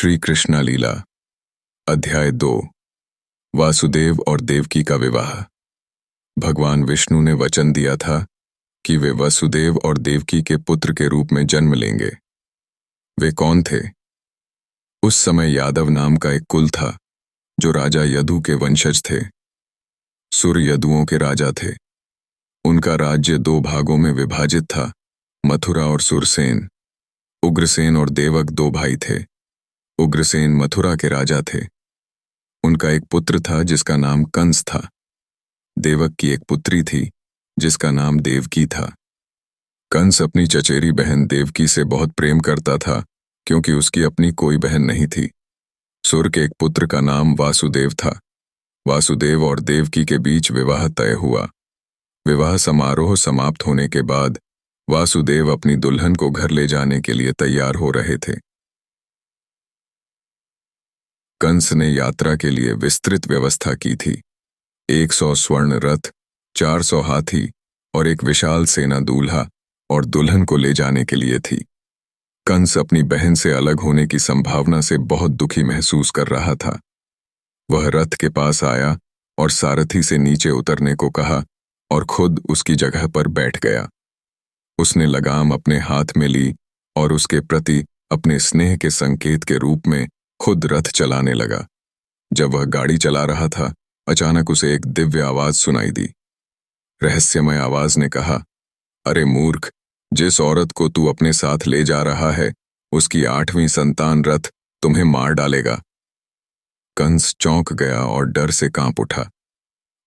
श्री कृष्णा लीला अध्याय 2 वासुदेव और देवकी का विवाह। भगवान विष्णु ने वचन दिया था कि वे वसुदेव और देवकी के पुत्र के रूप में जन्म लेंगे। वे कौन थे? उस समय यादव नाम का एक कुल था जो राजा यदु के वंशज थे। सुर यदुओं के राजा थे। उनका राज्य 2 भागों में विभाजित था, मथुरा और सुरसेन। उग्रसेन और देवक 2 भाई थे। उग्रसेन मथुरा के राजा थे। उनका एक पुत्र था जिसका नाम कंस था। देवक की एक पुत्री थी जिसका नाम देवकी था। कंस अपनी चचेरी बहन देवकी से बहुत प्रेम करता था क्योंकि उसकी अपनी कोई बहन नहीं थी। सुर के एक पुत्र का नाम वासुदेव था। वासुदेव और देवकी के बीच विवाह तय हुआ। विवाह समारोह समाप्त होने के बाद वासुदेव अपनी दुल्हन को घर ले जाने के लिए तैयार हो रहे थे। कंस ने यात्रा के लिए विस्तृत व्यवस्था की थी। 100 स्वर्ण रथ, 400 हाथी और एक विशाल सेना दूल्हा और दुल्हन को ले जाने के लिए थी। कंस अपनी बहन से अलग होने की संभावना से बहुत दुखी महसूस कर रहा था। वह रथ के पास आया और सारथी से नीचे उतरने को कहा और खुद उसकी जगह पर बैठ गया। उसने लगाम अपने हाथ में ली और उसके प्रति अपने स्नेह के संकेत के रूप में खुद रथ चलाने लगा। जब वह गाड़ी चला रहा था, अचानक उसे एक दिव्य आवाज सुनाई दी। रहस्यमय आवाज ने कहा, अरे मूर्ख, जिस औरत को तू अपने साथ ले जा रहा है उसकी 8वीं संतान रथ तुम्हें मार डालेगा। कंस चौंक गया और डर से कांप उठा।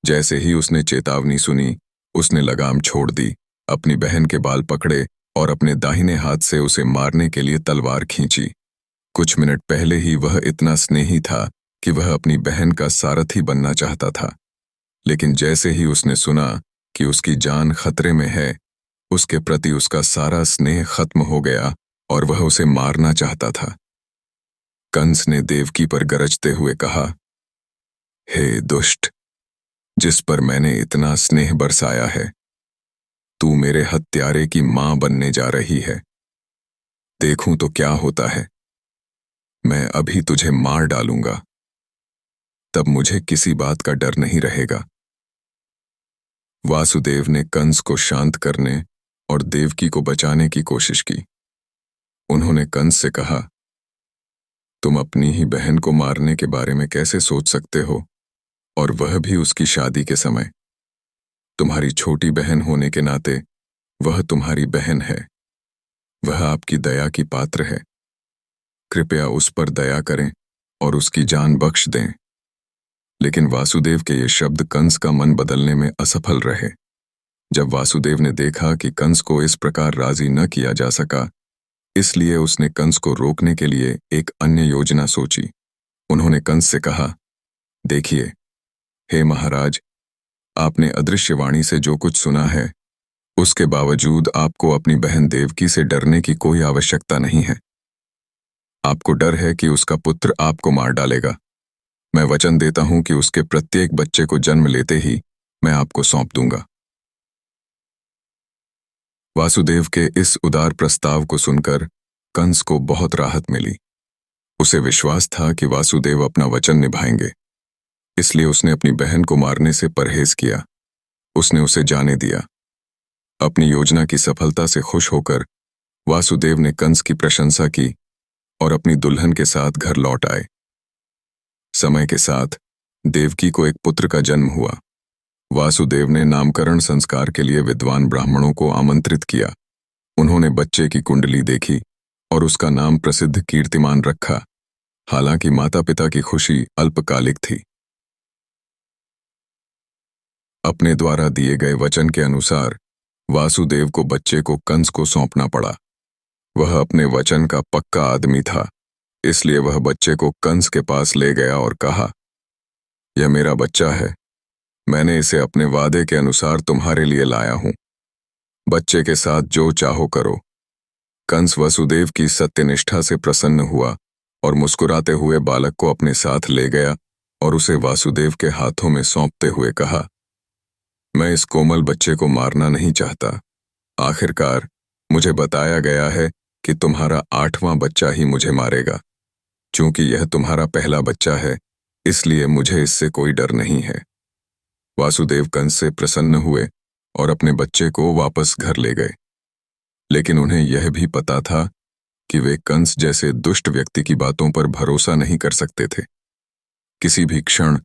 जैसे ही उसने चेतावनी सुनी, उसने लगाम छोड़ दी, अपनी बहन के बाल पकड़े और अपने दाहिने हाथ से उसे मारने के लिए तलवार खींची। कुछ मिनट पहले ही वह इतना स्नेही था कि वह अपनी बहन का सारथी बनना चाहता था, लेकिन जैसे ही उसने सुना कि उसकी जान खतरे में है, उसके प्रति उसका सारा स्नेह खत्म हो गया और वह उसे मारना चाहता था। कंस ने देवकी पर गरजते हुए कहा, हे दुष्ट, जिस पर मैंने इतना स्नेह बरसाया है, तू मेरे हत्यारे की मां बनने जा रही है। देखूं तो क्या होता है। मैं अभी तुझे मार डालूंगा, तब मुझे किसी बात का डर नहीं रहेगा। वासुदेव ने कंस को शांत करने और देवकी को बचाने की कोशिश की। उन्होंने कंस से कहा, तुम अपनी ही बहन को मारने के बारे में कैसे सोच सकते हो, और वह भी उसकी शादी के समय। तुम्हारी छोटी बहन होने के नाते वह तुम्हारी बहन है। वह आपकी दया की पात्र है। कृपया उस पर दया करें और उसकी जान बख्श दें। लेकिन वासुदेव के ये शब्द कंस का मन बदलने में असफल रहे। जब वासुदेव ने देखा कि कंस को इस प्रकार राजी न किया जा सका, इसलिए उसने कंस को रोकने के लिए एक अन्य योजना सोची। उन्होंने कंस से कहा, देखिए, हे महाराज, आपने अदृश्यवाणी से जो कुछ सुना है, उसके बावजूद आपको अपनी बहन देवकी से डरने की कोई आवश्यकता नहीं है। आपको डर है कि उसका पुत्र आपको मार डालेगा। मैं वचन देता हूं कि उसके प्रत्येक बच्चे को जन्म लेते ही मैं आपको सौंप दूंगा। वासुदेव के इस उदार प्रस्ताव को सुनकर कंस को बहुत राहत मिली। उसे विश्वास था कि वासुदेव अपना वचन निभाएंगे, इसलिए उसने अपनी बहन को मारने से परहेज किया। उसने उसे जाने दिया। अपनी योजना की सफलता से खुश होकर वासुदेव ने कंस की प्रशंसा की और अपनी दुल्हन के साथ घर लौट आए। समय के साथ देवकी को एक पुत्र का जन्म हुआ। वासुदेव ने नामकरण संस्कार के लिए विद्वान ब्राह्मणों को आमंत्रित किया। उन्होंने बच्चे की कुंडली देखी और उसका नाम प्रसिद्ध कीर्तिमान रखा। हालांकि माता पिता की खुशी अल्पकालिक थी। अपने द्वारा दिए गए वचन के अनुसार वासुदेव को बच्चे को कंस को सौंपना पड़ा। वह अपने वचन का पक्का आदमी था, इसलिए वह बच्चे को कंस के पास ले गया और कहा, यह मेरा बच्चा है। मैंने इसे अपने वादे के अनुसार तुम्हारे लिए लाया हूं। बच्चे के साथ जो चाहो करो। कंस वसुदेव की सत्यनिष्ठा से प्रसन्न हुआ और मुस्कुराते हुए बालक को अपने साथ ले गया और उसे वासुदेव के हाथों में सौंपते हुए कहा, मैं इस कोमल बच्चे को मारना नहीं चाहता। आखिरकार मुझे बताया गया है कि तुम्हारा 8वां बच्चा ही मुझे मारेगा। चूंकि यह तुम्हारा पहला बच्चा है, इसलिए मुझे इससे कोई डर नहीं है। वासुदेव कंस से प्रसन्न हुए और अपने बच्चे को वापस घर ले गए। लेकिन उन्हें यह भी पता था कि वे कंस जैसे दुष्ट व्यक्ति की बातों पर भरोसा नहीं कर सकते थे। किसी भी क्षण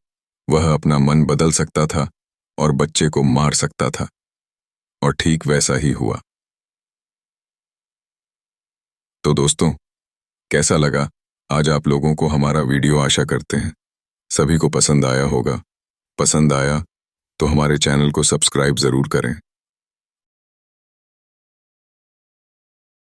वह अपना मन बदल सकता था और बच्चे को मार सकता था, और ठीक वैसा ही हुआ। तो दोस्तों, कैसा लगा आज आप लोगों को हमारा वीडियो? आशा करते हैं सभी को पसंद आया होगा। पसंद आया तो हमारे चैनल को सब्सक्राइब जरूर करें।